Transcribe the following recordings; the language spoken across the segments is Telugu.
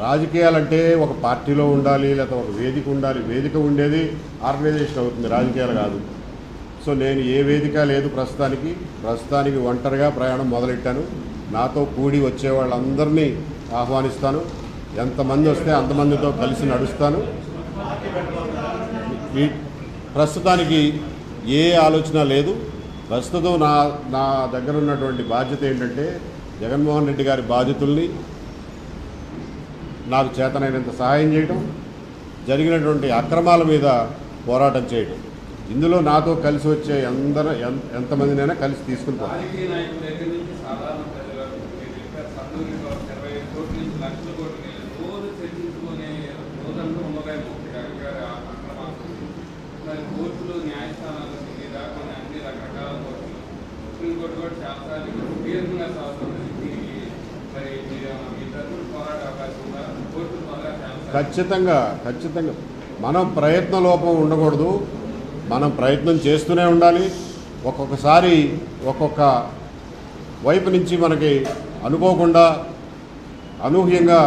రాజకీయాలంటే ఒక పార్టీలో ఉండాలి, లేకపోతే ఒక వేదిక ఉండాలి. వేదిక ఉండేది ఆర్గనైజేషన్ అవుతుంది, రాజకీయాలు కాదు. సో నేను ఏ వేదిక లేదు ప్రస్తుతానికి ఒంటరిగా ప్రయాణం మొదలెట్టాను. నాతో కూడి వచ్చే వాళ్ళందరినీ ఆహ్వానిస్తాను. ఎంతమంది వస్తే అంతమందితో కలిసి నడుస్తాను. ప్రస్తుతానికి ఏ ఆలోచన లేదు. ప్రస్తుతం నా దగ్గర ఉన్నటువంటి బాధ్యత ఏంటంటే జగన్మోహన్ రెడ్డి గారి బాధ్యతల్ని నాకు చేతనైనంత సహాయం చేయడం, జరిగినటువంటి అక్రమాల మీద పోరాటం చేయడం. ఇందులో నాతో కలిసి వచ్చే ఎంతమందినైనా కలిసి తీసుకుంటాను. ఖచ్చితంగా మనం ప్రయత్న లోపం ఉండకూడదు. మనం ప్రయత్నం చేస్తూనే ఉండాలి. ఒక్కొక్కసారి ఒక్కొక్క వైపు నుంచి మనకి అనుకోకుండా అనూహ్యంగా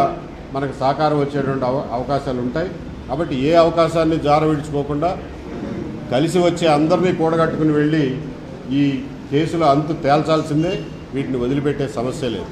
మనకు సహకారం వచ్చేటువంటి అవకాశాలు ఉంటాయి. కాబట్టి ఏ అవకాశాన్ని జారవిడుచుకోకుండా కలిసి వచ్చే అందరినీ కూడగట్టుకుని వెళ్ళి ఈ కేసుల అంతు తేల్చాల్సిందే. వీటిని వదిలిపెట్టే సమస్య లేదు.